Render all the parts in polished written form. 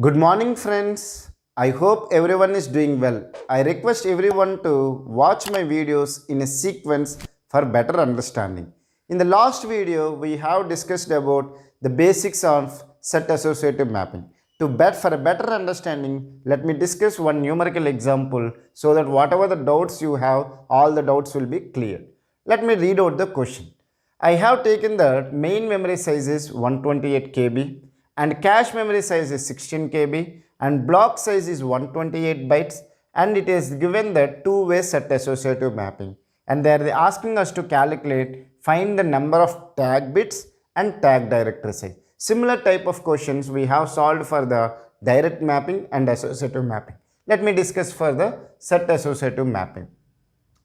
Good morning, friends. I hope everyone is doing well. I request everyone to watch my videos in a sequence for better understanding. In the last video, we have discussed about the basics of set associative mapping. For a better understanding, let me discuss one numerical example so that whatever the doubts you have, all the doubts will be clear. Let me read out the question. I have taken the main memory size is 128 KB and cache memory size is 16 KB and block size is 128 bytes, and it is given the two-way set associative mapping, and they are asking us to find the number of tag bits and tag directory size. Similar type of questions we have solved for the direct mapping and associative mapping. Let me discuss for the set associative mapping.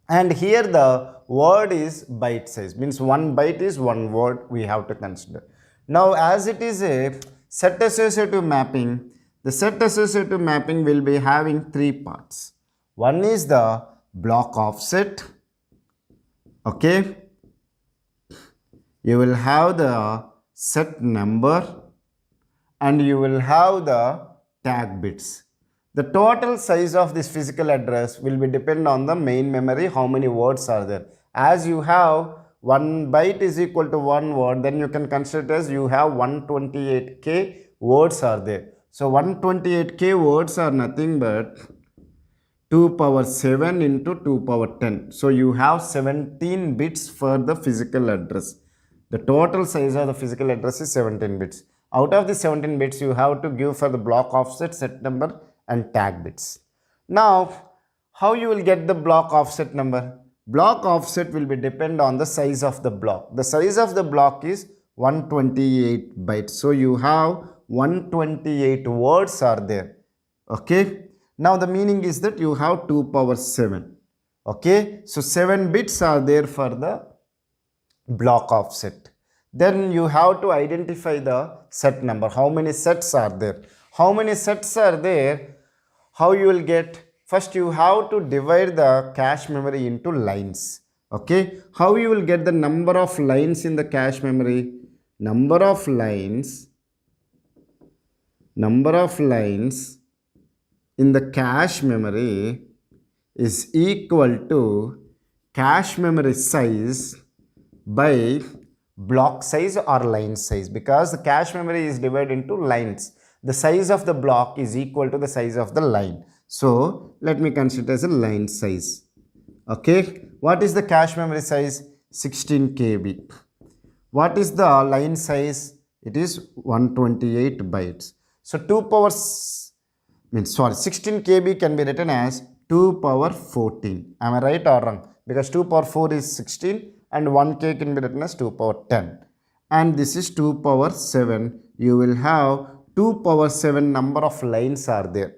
And here the word is byte size, means one byte is one word we have to consider. Now as it is a set associative mapping, the set associative mapping will be having three parts. One is the block offset, okay. You will have the set number and you will have the tag bits. The total size of this physical address will be depend on the main memory, how many words are there. As you have 1 byte is equal to 1 word, then you can consider as you have 128k words are there. So 128k words are nothing but 2 power 7 into 2 power 10. So you have 17 bits for the physical address. The total size of the physical address is 17 bits. Out of the 17 bits, you have to give for the block offset, set number and tag bits. Now, how you will get the block offset number? Block offset will be depend on the size of the block. The size of the block is 128 bytes. So you have 128 words are there. Okay. Now the meaning is that you have 2 power 7. Okay. So 7 bits are there for the block offset. Then you have to identify the set number. How many sets are there? How many sets are there? How you will get? First you have to divide the cache memory into lines. Okay. How you will get the number of lines in the cache memory? Number of lines in the cache memory is equal to cache memory size by block size or line size, because the cache memory is divided into lines. The size of the block is equal to the size of the line. So let me consider as a line size. Okay. What is the cache memory size? 16 KB. What is the line size? It is 128 bytes. So 16 KB can be written as 2 power 14. Am I right or wrong? Because 2 power 4 is 16 and 1k can be written as 2 power 10. And this is 2 power 7. You will have 2 power 7 number of lines are there.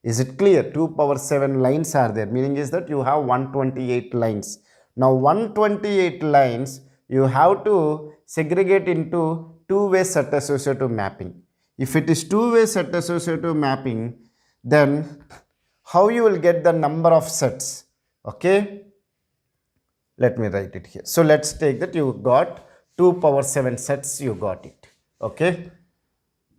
Is it clear? 2 power 7 lines are there. Meaning is that you have 128 lines. Now 128 lines you have to segregate into two-way set associative mapping. If it is two-way set associative mapping, then how you will get the number of sets? Okay. Let me write it here. So let's take that you got 2 power 7 sets, you got it. Okay.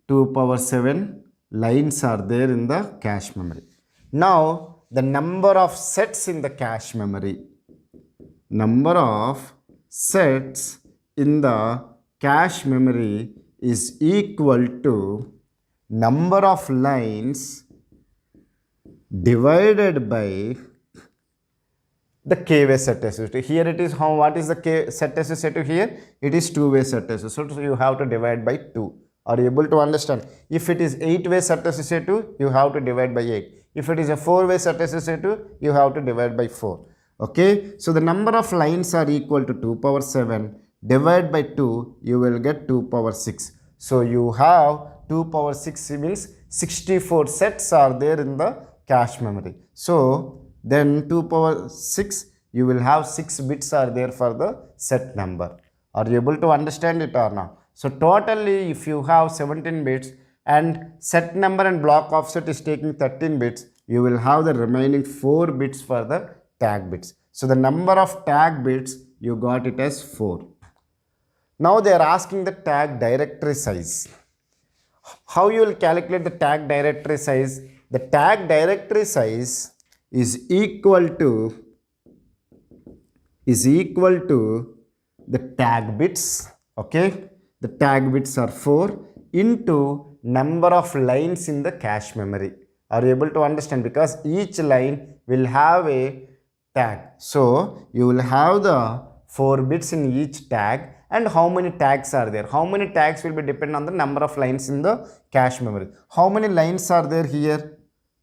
2 power 7 lines are there in the cache memory. Now the number of sets in the cache memory. Number of sets in the cache memory is equal to number of lines divided by the k-way set associative. Here it is what is the set associative here? It is two-way set associative. So you have to divide by 2. Are you able to understand? If it is 8-way set associative, you have to divide by 8. If it is a 4-way set associative, you have to divide by 4. Okay. So the number of lines are equal to 2 power 7. Divide by 2, you will get 2 power 6. So you have 2 power 6 means 64 sets are there in the cache memory. So then 2 power 6, you will have 6 bits are there for the set number. Are you able to understand it or not? So totally if you have 17 bits and set number and block offset is taking 13 bits, you will have the remaining 4 bits for the tag bits. So the number of tag bits, you got it as 4. Now they are asking the tag directory size. How you will calculate the tag directory size? The tag directory size is equal to the tag bits. Okay, the tag bits are 4 into number of lines in the cache memory. Are you able to understand? Because each line will have a tag, so you will have the 4 bits in each tag. And how many tags are there? How many tags will be depend on the number of lines in the cache memory. How many lines are there here?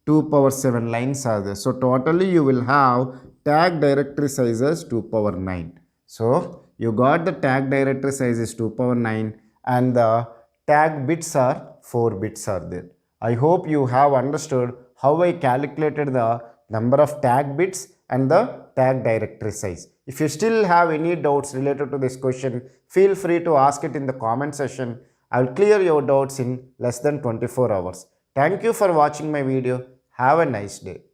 2 power 7 lines are there. So totally you will have tag directory size as 2 power 9. So you got the tag directory size is 2 power 9 and the tag bits are 4 bits are there. I hope you have understood how I calculated the number of tag bits and the tag directory size. If you still have any doubts related to this question, feel free to ask it in the comment section. I will clear your doubts in less than 24 hours. Thank you for watching my video. Have a nice day.